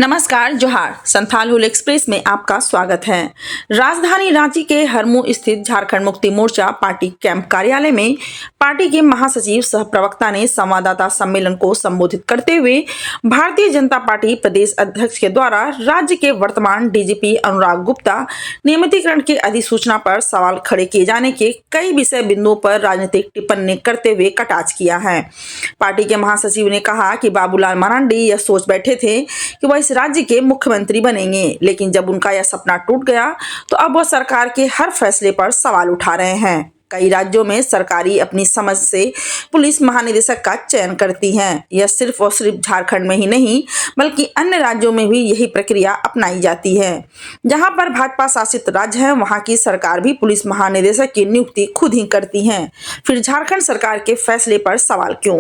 नमस्कार, जोहार। संथाल हुल एक्सप्रेस में आपका स्वागत है। राजधानी रांची के हरमू स्थित झारखंड मुक्ति मोर्चा पार्टी कैंप कार्यालय में पार्टी के महासचिव सह प्रवक्ता ने संवाददाता सम्मेलन को संबोधित करते हुए भारतीय जनता पार्टी प्रदेश अध्यक्ष के द्वारा राज्य के वर्तमान डीजीपी अनुराग गुप्ता नियमितीकरण की अधिसूचना पर सवाल खड़े किए जाने के कई विषय बिंदुओं पर राजनीतिक टिप्पणी करते हुए कटाक्ष किया है। पार्टी के महासचिव ने कहा कि बाबूलाल मरांडी यह सोच बैठे थे कि वह इस राज्य के मुख्यमंत्री बनेंगे, लेकिन जब उनका यह सपना टूट गया तो अब वह सरकार के हर फैसले पर सवाल उठा रहे हैं। कई राज्यों में सरकारी अपनी समझ से पुलिस महानिदेशक का चयन करती है। यह सिर्फ और सिर्फ झारखंड में ही नहीं बल्कि अन्य राज्यों में भी यही प्रक्रिया अपनाई जाती है। जहां पर भाजपा शासित राज्य है वहां की सरकार भी पुलिस महानिदेशक की नियुक्ति खुद ही करती है। फिर झारखंड सरकार के फैसले पर सवाल क्यों?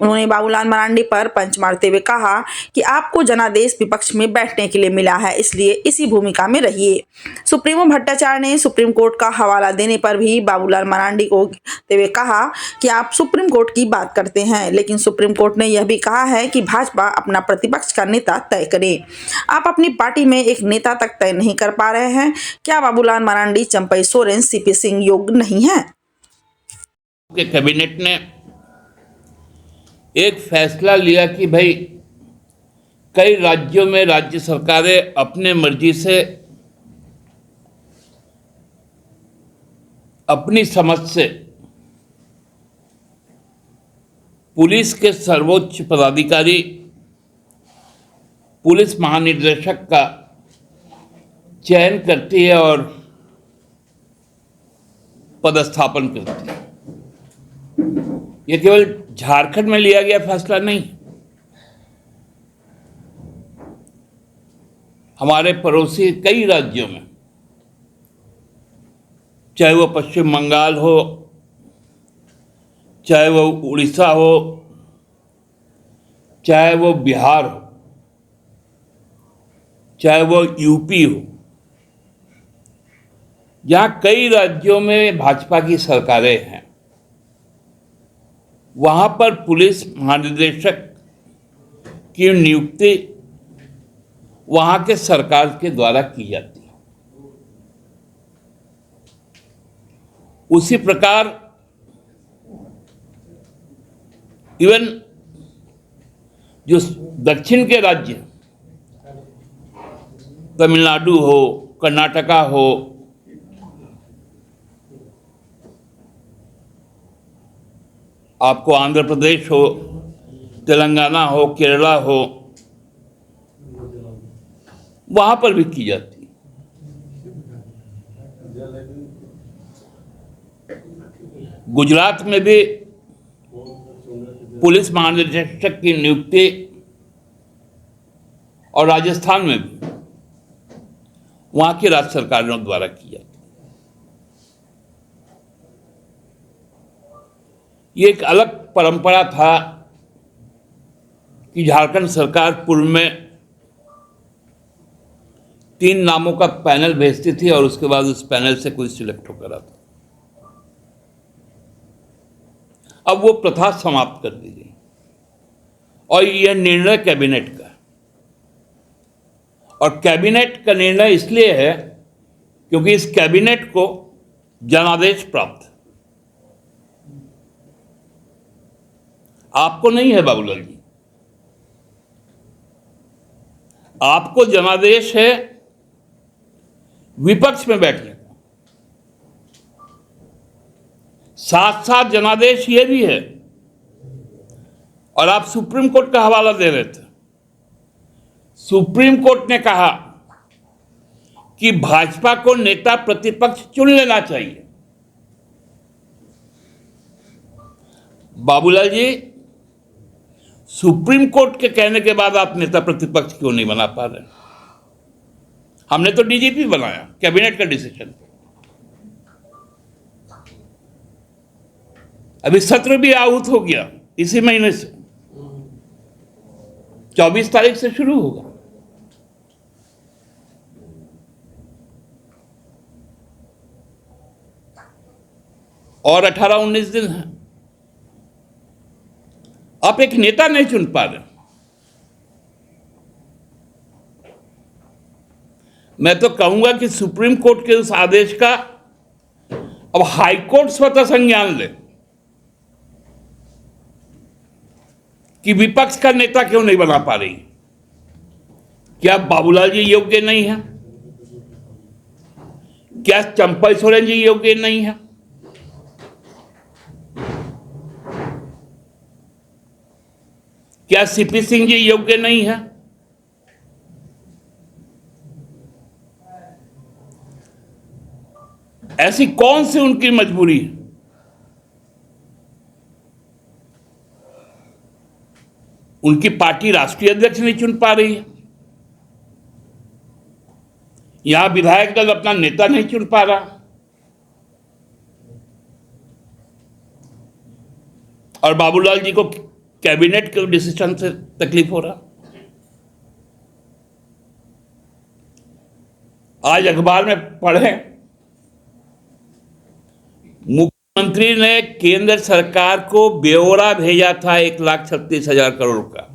उन्होंने बाबूलाल मरांडी पर पंच मारते हुए कहा कि आपको जनादेश विपक्ष में बैठने के लिए मिला है, इसलिए इसी भूमिका में रहिए। सुप्रीमो भट्टाचार्य ने सुप्रीम कोर्ट का हवाला देने पर भी बाबूलाल मरांडी को कहते हुए कहा कि आप सुप्रीम कोर्ट की बात करते हैं, लेकिन सुप्रीम कोर्ट ने यह भी कहा है कि भाजपा अपना प्रतिपक्ष का नेता तय करे। आप अपनी पार्टी में एक नेता तक तय नहीं कर पा रहे हैं। क्या बाबूलाल मरांडी, चंपई सोरेन, सीपी सिंह योग्य नहीं है? कैबिनेट ने एक फैसला लिया कि भाई कई राज्यों में राज्य सरकारें अपने मर्जी से अपनी समझ से पुलिस के सर्वोच्च पदाधिकारी पुलिस महानिदेशक का चयन करती है और पदस्थापन करती है। यह केवल झारखंड में लिया गया फैसला नहीं, हमारे पड़ोसी कई राज्यों में, चाहे वो पश्चिम बंगाल हो, चाहे वो उड़ीसा हो, चाहे वो बिहार हो, चाहे वो यूपी हो, जहां कई राज्यों में भाजपा की सरकारें हैं, वहां पर पुलिस महानिदेशक की नियुक्ति वहां के सरकार के द्वारा की जाती है। उसी प्रकार इवन जो दक्षिण के राज्य, तमिलनाडु हो, कर्नाटका हो, आपको आंध्र प्रदेश हो, तेलंगाना हो, केरला हो, वहां पर भी की जाती है। गुजरात में भी पुलिस महानिदेशक की नियुक्ति और राजस्थान में भी वहां की राज्य सरकारों द्वारा की जाती है। ये एक अलग परंपरा था कि झारखंड सरकार पूर्व में 3 नामों का पैनल भेजती थी और उसके बाद उस पैनल से कोई सिलेक्ट होकर आता। अब वो प्रथा समाप्त कर दी गई और यह निर्णय कैबिनेट का है। और कैबिनेट का निर्णय इसलिए है क्योंकि इस कैबिनेट को जनादेश प्राप्त है। आपको नहीं है बाबूलाल जी, आपको जनादेश है विपक्ष में बैठने का। साथ साथ जनादेश ये भी है, और आप सुप्रीम कोर्ट का हवाला दे रहे थे। सुप्रीम कोर्ट ने कहा कि भाजपा को नेता प्रतिपक्ष चुन लेना चाहिए। बाबूलाल जी, सुप्रीम कोर्ट के कहने के बाद आप नेता प्रतिपक्ष क्यों नहीं बना पा रहे? हमने तो डीजीपी बनाया, कैबिनेट का डिसीजन। अभी सत्र भी आहूत हो गया, इसी महीने से 24 तारीख से शुरू होगा। और 18-19 दिन है। आप एक नेता नहीं चुन पा रहे। मैं तो कहूंगा कि सुप्रीम कोर्ट के उस आदेश का अब हाई कोर्ट स्वतः संज्ञान ले कि विपक्ष का नेता क्यों नहीं बना पा रही। क्या बाबूलाल जी योग्य नहीं है? क्या चंपा सोरेन जी योग्य नहीं है? क्या सीपी सिंह जी योग्य नहीं है? ऐसी कौन सी उनकी मजबूरी है? उनकी पार्टी राष्ट्रीय अध्यक्ष नहीं चुन पा रही है, यहां विधायक दल अपना नेता नहीं चुन पा रहा, और बाबूलाल जी को कैबिनेट के डिसीजन से तकलीफ हो रहा। आज अखबार में पढ़े, मुख्यमंत्री ने केंद्र सरकार को ब्यौरा भेजा था 1,36,000 करोड़ का।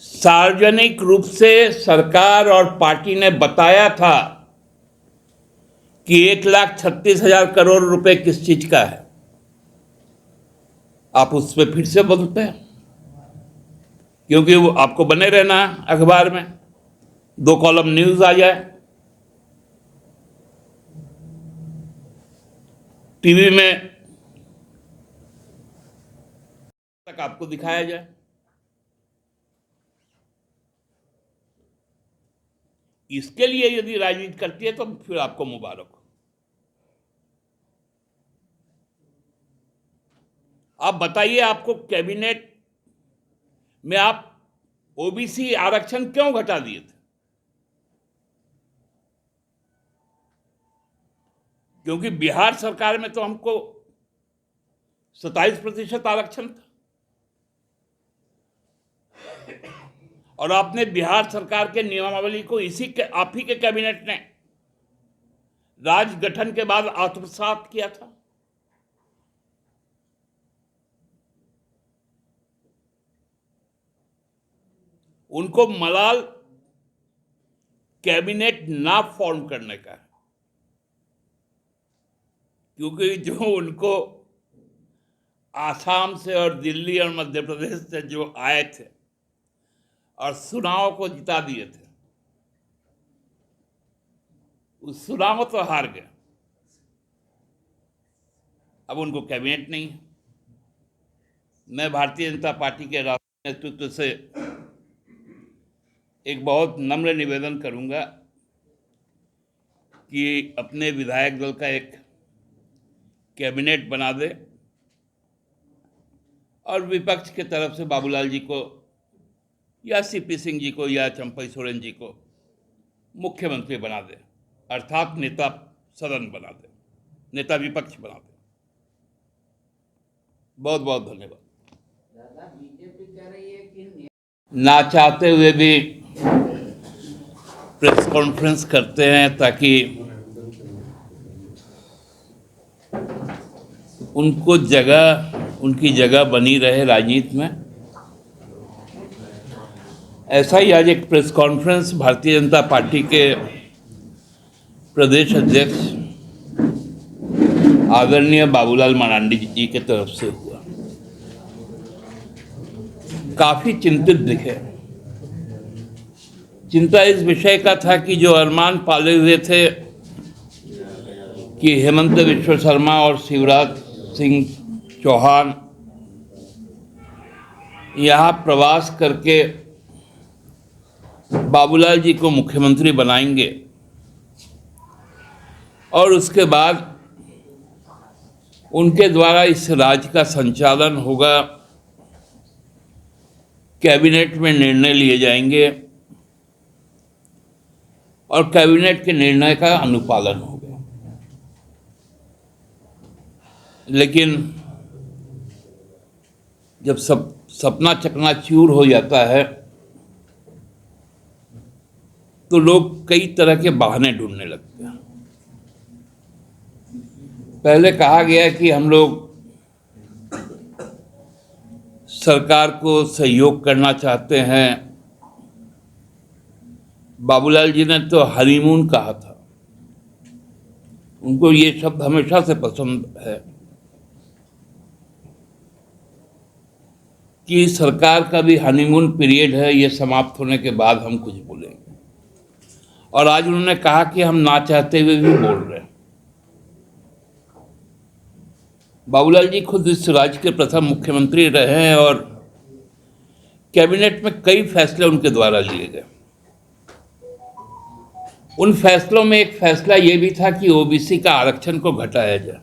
सार्वजनिक रूप से सरकार और पार्टी ने बताया था कि 1,36,000 करोड़ रुपए किस चीज का है। आप उस पर फिर से बोलते हैं क्योंकि वो आपको बने रहना है अखबार में, 2 कॉलम न्यूज आ जाए, टीवी में तक आपको दिखाया जाए। इसके लिए यदि राजनीति करती है तो फिर आपको मुबारक हो। आप बताइए, आपको कैबिनेट में आप ओबीसी आरक्षण क्यों घटा दिए थे? क्योंकि बिहार सरकार में तो हमको 27% आरक्षण था, और आपने बिहार सरकार के नियमावली को आप ही के कैबिनेट ने राज्य गठन के बाद आत्मसात किया था। उनको मलाल कैबिनेट ना फॉर्म करने का है, क्योंकि जो उनको आसाम से और दिल्ली और मध्य प्रदेश से जो आए थे और चुनाव को जिता दिए थे, उस चुनाव तो हार गए। अब उनको कैबिनेट नहीं है। मैं भारतीय जनता पार्टी के राष्ट्रीय नेतृत्व से एक बहुत नम्र निवेदन करूंगा कि अपने विधायक दल का एक कैबिनेट बना दे और विपक्ष के तरफ से बाबूलाल जी को या सीपी सिंह जी को या चंपा सोरेन जी को मुख्यमंत्री बना दे, अर्थात नेता सदन बना दे, नेता विपक्ष बना दे। बहुत बहुत धन्यवाद। बीजेपी कह रही है कि ना चाहते हुए भी प्रेस कॉन्फ्रेंस करते हैं ताकि उनकी जगह बनी रहे राजनीति में। ऐसा ही आज एक press conference Bharatiya Janata party के प्रदेश अध्यक्ष आदरणीय बाबूलाल मरांडी जी की तरफ से हुआ। काफी चिंतित दिखे। चिंता इस विषय का था कि जो अरमान पाले हुए थे कि हेमंत बिश्व शर्मा और शिवराज सिंह चौहान यहाँ प्रवास करके बाबूलाल जी को मुख्यमंत्री बनाएंगे और उसके बाद उनके द्वारा इस राज्य का संचालन होगा, कैबिनेट में निर्णय लिए जाएंगे और कैबिनेट के निर्णय का अनुपालन होगा। लेकिन जब सपना चकनाचूर हो जाता है तो लोग कई तरह के बहाने ढूंढने लगते हैं। पहले कहा गया कि हम लोग सरकार को सहयोग करना चाहते हैं बाबूलाल जी ने तो हनीमून कहा था। उनको ये शब्द हमेशा से पसंद है कि सरकार का भी हनीमून पीरियड है, ये समाप्त होने के बाद हम कुछ बोलेंगे। और आज उन्होंने कहा कि हम ना चाहते हुए भी बोल रहे हैं। बाबूलाल जी खुद इस राज्य के प्रथम मुख्यमंत्री रहे हैं और कैबिनेट में कई फैसले उनके द्वारा लिए गए। उन फैसलों में एक फैसला ये भी था कि ओबीसी का आरक्षण को घटाया जाए।